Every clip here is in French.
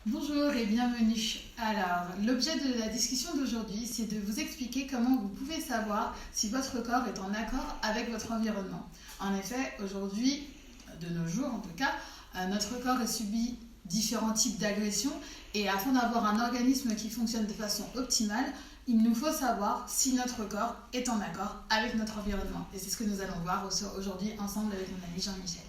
Bonjour et bienvenue. Alors, l'objet de la discussion d'aujourd'hui, c'est de vous expliquer comment vous pouvez savoir si votre corps est en accord avec votre environnement. En effet, aujourd'hui, de nos jours en tout cas, notre corps est subi différents types d'agressions et afin d'avoir un organisme qui fonctionne de façon optimale, il nous faut savoir si notre corps est en accord avec notre environnement. Et c'est ce que nous allons voir aujourd'hui ensemble avec mon ami Jean-Michel.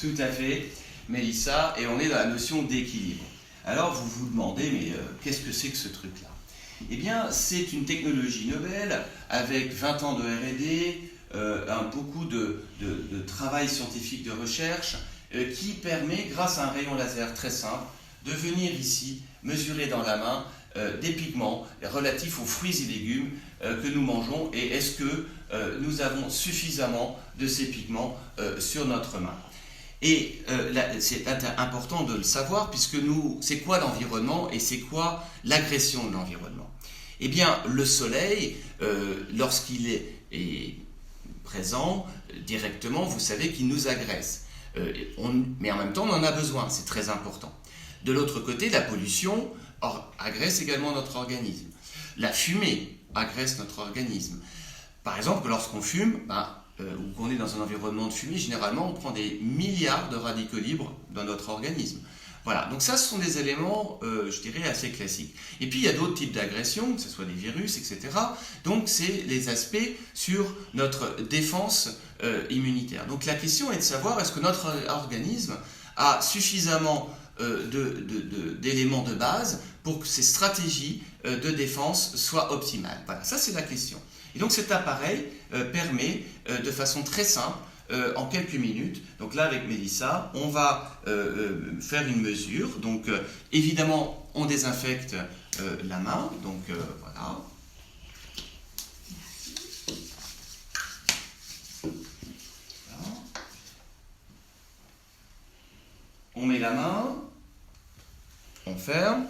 Tout à fait, Mélissa, et on est dans la notion d'équilibre. Alors vous vous demandez, mais qu'est-ce que c'est que ce truc-là? Eh bien, c'est une technologie nouvelle avec 20 ans de R&D, beaucoup de travail scientifique de recherche qui permet, grâce à un rayon laser très simple, de venir ici mesurer dans la main des pigments relatifs aux fruits et légumes que nous mangeons et est-ce que nous avons suffisamment de ces pigments sur notre main. Et c'est important de le savoir puisque c'est quoi l'environnement et c'est quoi l'agression de l'environnement? Eh bien, le soleil, lorsqu'il est présent directement, vous savez qu'il nous agresse. Mais en même temps, on en a besoin, c'est très important. De l'autre côté, la pollution agresse également notre organisme. La fumée agresse notre organisme. Par exemple, lorsqu'on fume, ou qu'on est dans un environnement de fumée, généralement on prend des milliards de radicaux libres dans notre organisme. Voilà, donc ça ce sont des éléments, je dirais, assez classiques. Et puis il y a d'autres types d'agressions, que ce soit des virus, etc. Donc c'est les aspects sur notre défense immunitaire. Donc la question est de savoir est-ce que notre organisme a suffisamment d'éléments de base pour que ces stratégies de défense soient optimales. Voilà, ça c'est la question. Et donc cet appareil permet de façon très simple, en quelques minutes, donc là avec Mélissa, on va faire une mesure. Donc évidemment, on désinfecte la main, donc voilà. Voilà. On met la main, on ferme,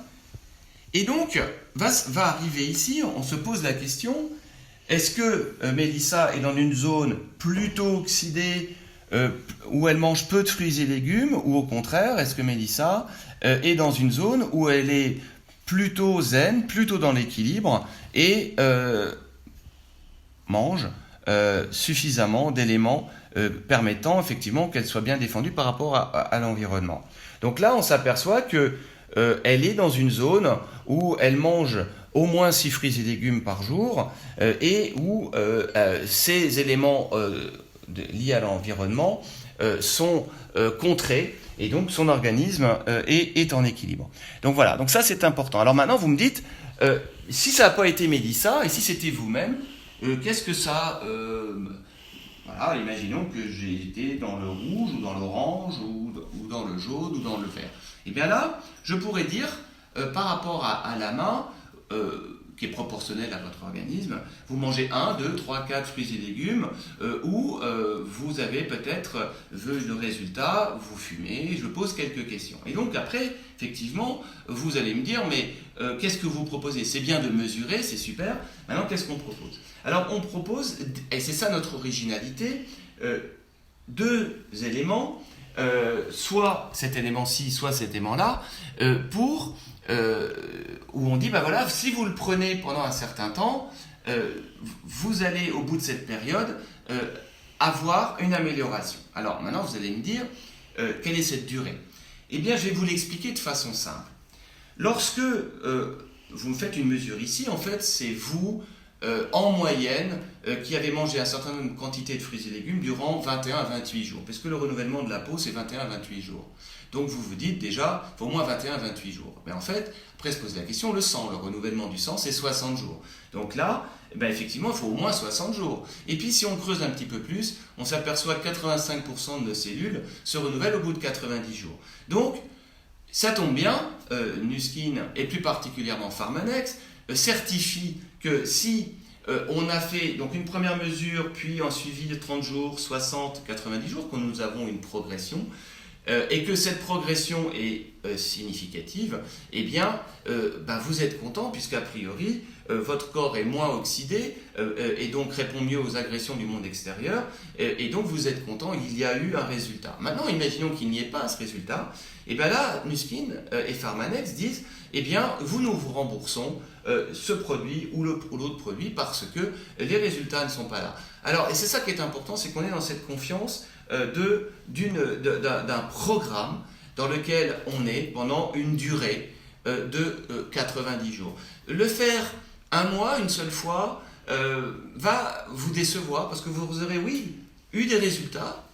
et donc va arriver ici, on se pose la question. Est-ce que Mélissa est dans une zone plutôt oxydée où elle mange peu de fruits et légumes ou au contraire, est-ce que Mélissa est dans une zone où elle est plutôt zen, plutôt dans l'équilibre et mange suffisamment d'éléments permettant effectivement qu'elle soit bien défendue par rapport à l'environnement. Donc là, on s'aperçoit que elle est dans une zone où elle mange au moins 6 fruits et légumes par jour et où ces éléments liés à l'environnement sont contrés et donc son organisme est en équilibre. Donc voilà, donc ça c'est important. Alors maintenant vous me dites, si ça n'a pas été Mélissa et si c'était vous-même, qu'est-ce que ça... voilà, imaginons que j'ai été dans le rouge ou dans l'orange ou dans le jaune ou dans le vert. Et bien là, je pourrais dire, par rapport à la main, qui est proportionnelle à votre organisme, vous mangez 1, 2, 3, 4 fruits et légumes, ou vous avez peut-être vu le résultat, vous fumez, je pose quelques questions. Et donc après, effectivement, vous allez me dire, mais qu'est-ce que vous proposez? C'est bien de mesurer, c'est super, maintenant qu'est-ce qu'on propose? Alors on propose, et c'est ça notre originalité, deux éléments, soit cet élément-ci, soit cet élément-là, où on dit, voilà, si vous le prenez pendant un certain temps, vous allez, au bout de cette période, avoir une amélioration. Alors, maintenant, vous allez me dire, quelle est cette durée? Eh bien, je vais vous l'expliquer de façon simple. Lorsque vous me faites une mesure ici, en fait, c'est vous, en moyenne, qui avez mangé un certain nombre de quantités de fruits et légumes durant 21 à 28 jours. Parce que le renouvellement de la peau, c'est 21 à 28 jours. Donc vous vous dites déjà, il faut au moins 21 à 28 jours. Mais en fait, après se pose la question, le sang, le renouvellement du sang, c'est 60 jours. Donc là, effectivement, il faut au moins 60 jours. Et puis si on creuse un petit peu plus, on s'aperçoit que 85% de nos cellules se renouvellent au bout de 90 jours. Donc, ça tombe bien, Nuskin, et plus particulièrement Pharmanex, certifie que si on a fait donc une première mesure, puis en suivi de 30 jours, 60, 90 jours, que nous avons une progression, et que cette progression est significative, eh bien, vous êtes content puisqu'a priori, votre corps est moins oxydé et donc répond mieux aux agressions du monde extérieur et donc vous êtes content, il y a eu un résultat. Maintenant, imaginons qu'il n'y ait pas ce résultat, et bien là, Nuskin et Pharmanex disent, eh bien, nous vous remboursons ce produit ou l'autre produit parce que les résultats ne sont pas là. Alors, et c'est ça qui est important, c'est qu'on est dans cette confiance d'un programme dans lequel on est pendant une durée de 90 jours. Le faire un mois, une seule fois, va vous décevoir parce que vous aurez, oui, eu des résultats,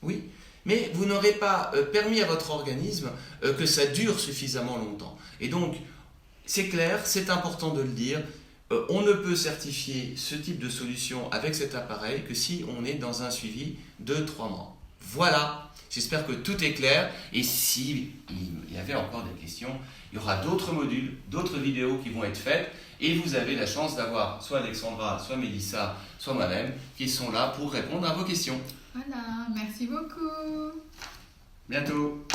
oui, mais vous n'aurez pas permis à votre organisme que ça dure suffisamment longtemps. Et donc, c'est clair, c'est important de le dire, on ne peut certifier ce type de solution avec cet appareil que si on est dans un suivi de 3 mois. Voilà, j'espère que tout est clair et s'il y avait encore des questions, il y aura d'autres modules, d'autres vidéos qui vont être faites et vous avez la chance d'avoir soit Alexandra, soit Mélissa, soit moi-même qui sont là pour répondre à vos questions. Voilà, merci beaucoup. Bientôt.